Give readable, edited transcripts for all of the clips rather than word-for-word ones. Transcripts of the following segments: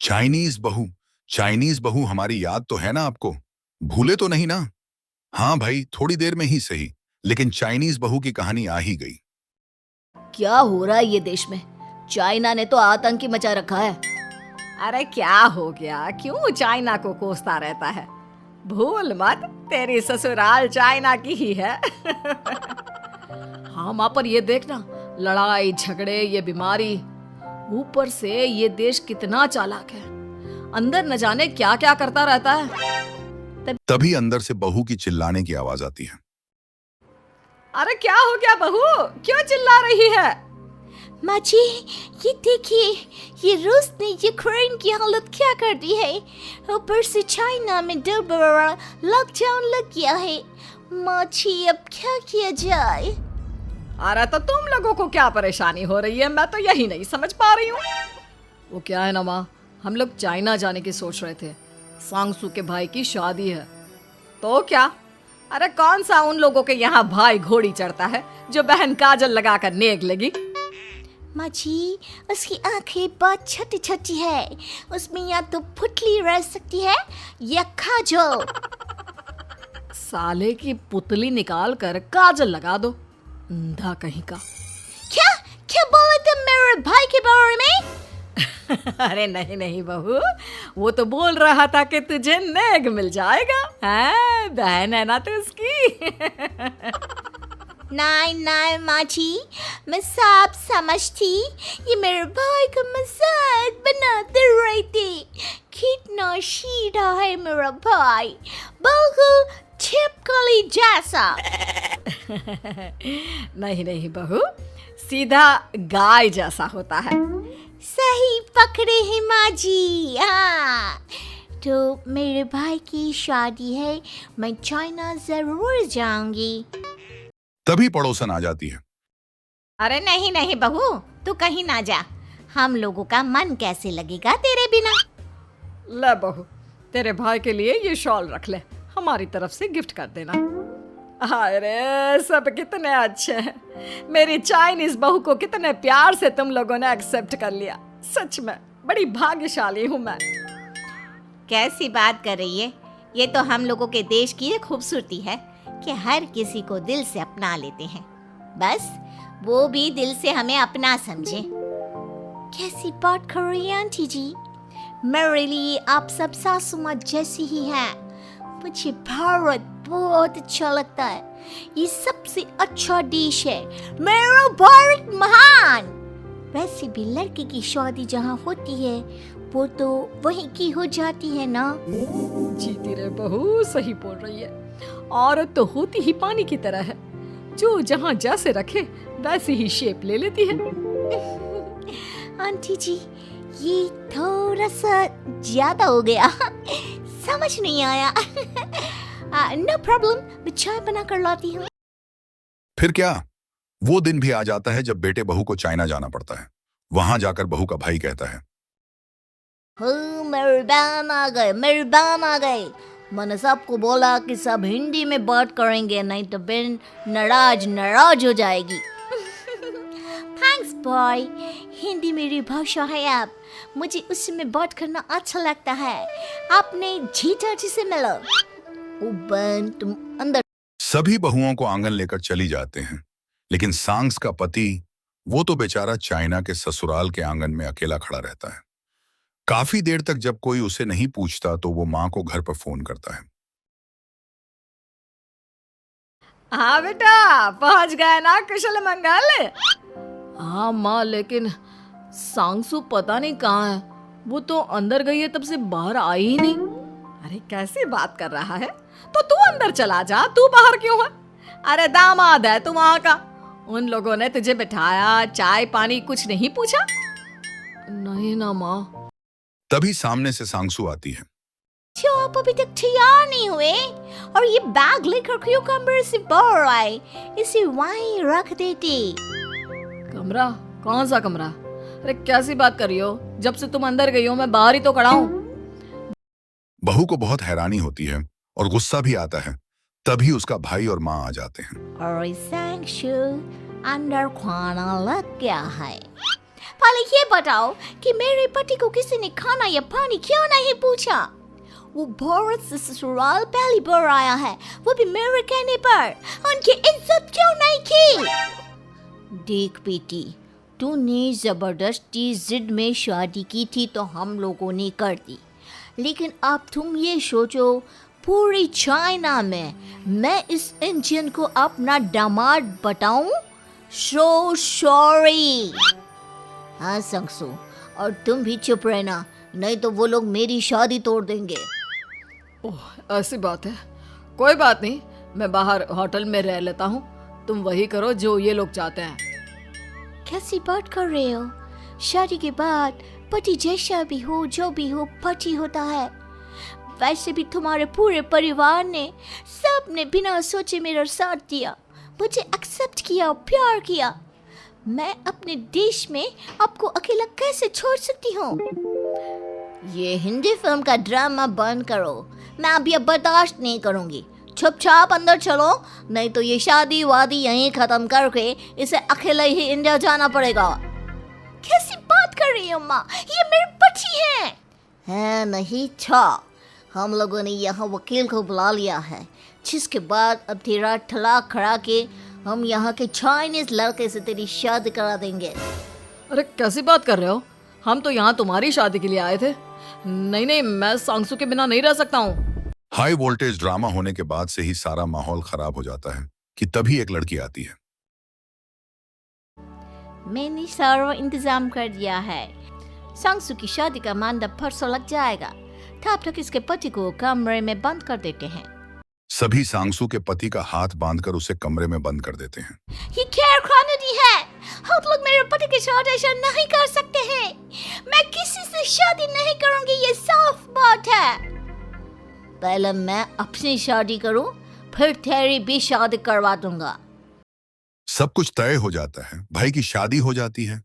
Chinese बहू। Chinese बहू हमारी याद तो है ना आपको? भूले तो नहीं ना? हाँ भाई, थोड़ी देर में ही सही, लेकिन चाइनीज बहू की कहानी आ ही गई। क्या हो रहा है ये देश में? चाइना ने तो आतंकी मचा रखा है। अरे क्या हो गया, क्यों चाइना को कोसता रहता है? भूल मत, तेरी ससुराल चाइना की ही है। हाँ माँ, पर ये देखना, लड़ाई झगड़े, ये बीमारी, ऊपर से ये देश कितना चालाक है। अंदर न जाने क्या क्या करता रहता है। तभी अंदर से बहू की चिल्लाने की आवाज आती है। अरे क्या हो गया बहू, क्यों चिल्ला रही है? माँ जी, ये देखिए, ये रूस ने यूक्रेन की हालत क्या कर दी है। ऊपर से चाइना में दोबारा लॉकडाउन लग गया है। माँ जी, अब क्या किया जाए? अरे तो तुम लोगों को क्या परेशानी हो रही है, मैं तो यही नहीं समझ पा रही हूँ। वो क्या है ना माँ, हम लोग चाइना जाने की सोच रहे थे। सांगसू के भाई की शादी है। तो क्या? अरे कौन सा उन लोगों के यहाँ भाई घोड़ी चढ़ता है जो बहन काजल लगाकर नेक लगी? माँ जी, उसकी आंखें बहुत छोटी छोटी है। उसमें या तो पुतली रह सकती है या काजल। साले की पुतली निकाल कर काजल लगा दो, अंधा कहीं का। क्या क्या बोले तुम मेरे भाई के बारे में? अरे नहीं नहीं बहू, वो तो बोल रहा था कि तुझे नेक मिल जाएगा। हाँ, बहन है ना तो उसकी। नहीं नहीं माँ जी, मैं सब समझती। ये मेरे भाई का मजाक बनाते रहते। कितना सीधा है मेरा भाई, बिल्कुल छिपकली जैसा। नहीं नहीं बहू, सीधा गाय जैसा होता है। सही पकड़े हैं माँ जी। हाँ, तो मेरे भाई की शादी है, मैं चाइना जरूर जाऊंगी। तभी पड़ोसन आ जाती है। अरे नहीं नहीं बहू, तू कहीं ना जा। हम लोगों का मन कैसे लगेगा तेरे बिना? ले बहू, तेरे भाई के लिए ये शॉल रख ले, हमारी तरफ से गिफ्ट कर देना। अरे सब कितने अच्छे हैं। मेरी चाइनीज बहू को कितने प्यार से तुम लोगों ने एक्सेप्ट कर लिया। सच में बड़ी भाग्यशाली हूँ मैं। कैसी बात कर रही है? ये तो हम लोगों के देश की खूबसूरती है कि हर किसी को दिल से अपना लेते हैं। बस वो भी दिल से हमें अपना समझे। कैसी बात कर रही है आंटी जी? मेरे लिए आप सब सासू माँ जैसी ही हैं। मुझे भारत बहुत अच्छा लगता है। ये सबसे अच्छा देश है। मेरा भारत महान। वैसे भी लड़के की शादी जहाँ होती है वो तो वहीं की हो जाती है ना। जीती रे बहू, सही बोल रही है। औरत तो होती ही पानी की तरह है, जो जहाँ जैसे रखे वैसे ही शेप ले लेती है। आंटी जी, ये थोड़ा सा ज्यादा हो गया। समझ नहीं आया। नो प्रॉब्लम, मैं चाय बना कर लाती हूँ। फिर क्या, वो दिन भी आ जाता है जब बेटे बहू को चाइना जाना पड़ता है। वहां जाकर बहू का भाई कहता है, मेहरबान आ गए, मेहरबान आ गए। मैंने सबको बोला कि सब हिंदी में बात करेंगे, नहीं तो बहन नाराज हो जाएगी। थैंक्स बॉय, हिंदी मेरी भाषा है। आप मुझे उसमें बात करना अच्छा लगता है। आपने जीजा जी से मिलो। ओ बहन, तुम अंदर। सभी बहुओं को आंगन लेकर चली जाते हैं, लेकिन सांग्स का पति, वो तो बेचारा चाइना के ससुराल के आंगन में अकेला खड़ा रहता है। काफी देर तक जब कोई उसे नहीं पूछता तो वो माँ को घर पर फोन करता है। हाँ बेटा, पहुंच गए ना कुशल मंगल? हाँ माँ, लेकिन सांगसू पता नहीं कहाँ है। वो तो अंदर गई है, तब से बाहर आई ही नहीं। अरे कैसी बात कर रहा है? तो तू अंदर चला जा, तू बाहर क्यों है? अरे दामाद है तू वहाँ का। उन लोगों ने तुझे बिठाया, चाय पानी कुछ नहीं पूछा? नहीं ना माँ। तभी सामने से सांगसू आती है। क्यों आप अभी तक तैयार नहीं हुए? और ये बैग लेकर क्यों कमरे से बाहर आए? इसे वहीं रख देते। कमरा? कौन सा कमरा? अरे कैसी बात कर रही हो? जब से तुम अंदर गई हो मैं बाहर ही तो खड़ा हूँ। बहू को बहुत हैरानी होती है और गुस्सा भी आता है। तभी उसका भाई और माँ आ जाते हैं। और सांगसू, अंदर खाना लग गया है। पहले ये बताओ कि मेरे पति को किसी ने खाना या पानी क्यों नहीं पूछा? वो भारत से ससुराल पहली बार आया है, वो भी मेरे कहने पर। उनकी इज्जत क्यों नहीं की? देख बेटी, तूने जबरदस्ती जिद में शादी की थी तो हम लोगों ने कर दी, लेकिन अब तुम ये सोचो, पूरी चाइना में मैं इस इंडियन को अपना दामाद बताऊं? So sorry। हाँ संगसू, और तुम भी चुप रहना, नहीं तो वो लोग मेरी शादी तोड़ देंगे। ओह, ऐसी बात है। कोई बात नहीं, मैं बाहर होटल में रह लेता हूँ, तुम वही करो जो ये लोग चाहते हैं। कैसी बात कर रहे हो? शादी के बाद पति जैसा भी हो, जो भी हो, पति होता है। वैसे भी तुम्हारे पूरे परिवार ने, सबने बिना सोचे मेरा साथ दिया, मुझे एक्सेप्ट किया, प्यार किया। मैं अपने देश में आपको अकेला कैसे छोड़ सकती हूँ? ये हिंदी फिल्म का ड्रामा बंद करो, मैं अब ये बर्दाश्त नहीं करूँगी। चुपचाप अंदर चलो, नहीं तो ये शादी वादी यहीं खत्म करके इसे अकेले ही इंडिया जाना पड़ेगा। कैसी बात कर रही हो माँ? ये मेरे पति हैं। है नहीं था, हम लोगों ने यहाँ वकील को बुला लिया है, जिसके बाद अब तेरा तलाक करा के हम यहाँ के चाइनीज लड़के से तेरी शादी करा देंगे। अरे कैसी बात कर रहे हो? हम तो यहाँ तुम्हारी शादी के लिए आए थे। नहीं नहीं, मैं सांगसू के बिना नहीं रह सकता हूँ। हाई वोल्टेज ड्रामा होने के बाद से ही सारा माहौल खराब हो जाता है कि तभी एक लड़की आती है। मैंने सारा इंतजाम कर दिया है। सांगसू की शादी का मंडप परसों लग जाएगा, तब तक इसके पति को कमरे में बंद कर देते हैं। सभी सांगसू के पति का हाथ बांधकर उसे कमरे में बंद कर देते हैं। ये क्या कानूनी है? आप लोग मेरे पति के साथ ऐसा नहीं कर सकते हैं। मैं किसी से शादी नहीं करूंगी, ये साफ बात है। पहले मैं अपनी शादी करूं, फिर तेरी भी शादी करवा दूंगा। सब कुछ तय हो जाता है, भाई की शादी हो जाती है।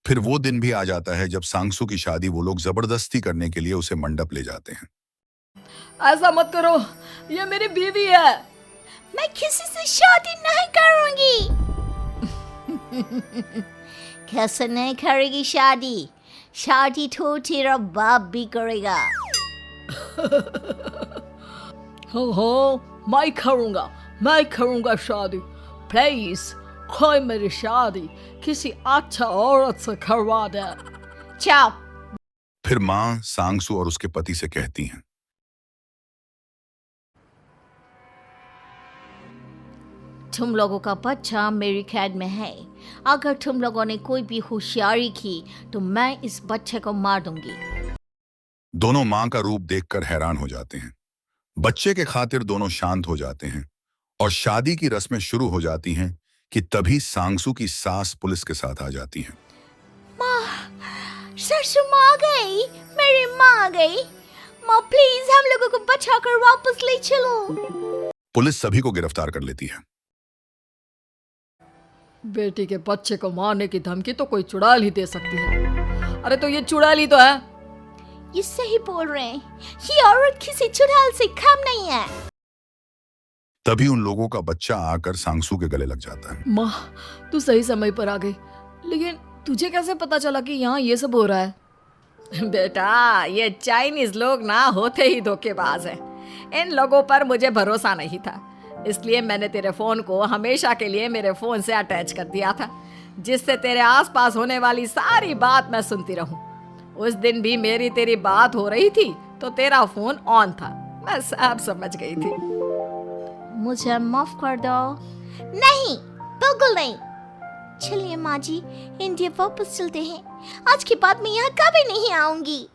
फिर वो दिन भी आ जाता है जब सांगसू की शादी वो लोग जबरदस्ती करने के लिए उसे मंडप ले जाते हैं। ऐसा मत करो, ये मेरी बीवी है। मैं किसी से शादी नहीं करूंगी। कैसे नहीं करेगी शादी? शादी तो तेरा बाप भी करेगा। हो, मैं करूंगा शादी। प्लीज कोई मेरी शादी किसी अच्छा औरत से करवा दे। चाओ। फिर माँ सांगसू और उसके पति से कहती हैं, तुम लोगों का बच्चा मेरी कैद में है। अगर तुम लोगों ने कोई भी होशियारी की तो मैं इस बच्चे को मार दूंगी। दोनों माँ का रूप देखकर हैरान हो जाते हैं। बच्चे के खातिर दोनों शांत हो जाते हैं और शादी की रस्में शुरू हो जाती हैं कि तभी सांगसू की सास पुलिस के साथ आ जाती हैं। माँ, ससुर माँ आ गई, मेरी माँ आ गई। माँ प्लीज हम लोगों को बचाकर वापस ले चलो। पुलिस सभी को गिरफ्तार कर लेती है। बेटी के बच्चे को मारने की धमकी तो कोई चुड़ैल ही दे सकती है। अरे तो ये चुड़ैल ही तो है। ये सही बोल रहे हैं, ये औरत किसी चुड़ैल से कम नहीं है। तभी उन लोगों का बच्चा आकर सांगसू के गले लग जाता है। माँ, तू सही समय पर आ गई, लेकिन तुझे कैसे पता चला कि यहाँ ये सब हो रहा है? बेटा, ये चाइनीज लोग ना होते ही धोखेबाज हैं। इन लोगों पर मुझे भरोसा नहीं था, इसलिए मैंने तेरे फोन को हमेशा के लिए मेरे फोन से अटैच कर दिया था, जिससे तेरे आसपास होने वाली सारी बात मैं सुनती रहूं। उस दिन भी मेरी तेरी बात हो रही थी तो तेरा फोन ऑन था, मैं सब समझ गई थी। मुझे माफ कर दो। नहीं, बिल्कुल नहीं। चलिए माँ जी, इंडिया वापस चलते हैं। आज के बाद मैं यहाँ कभी नहीं आऊंगी।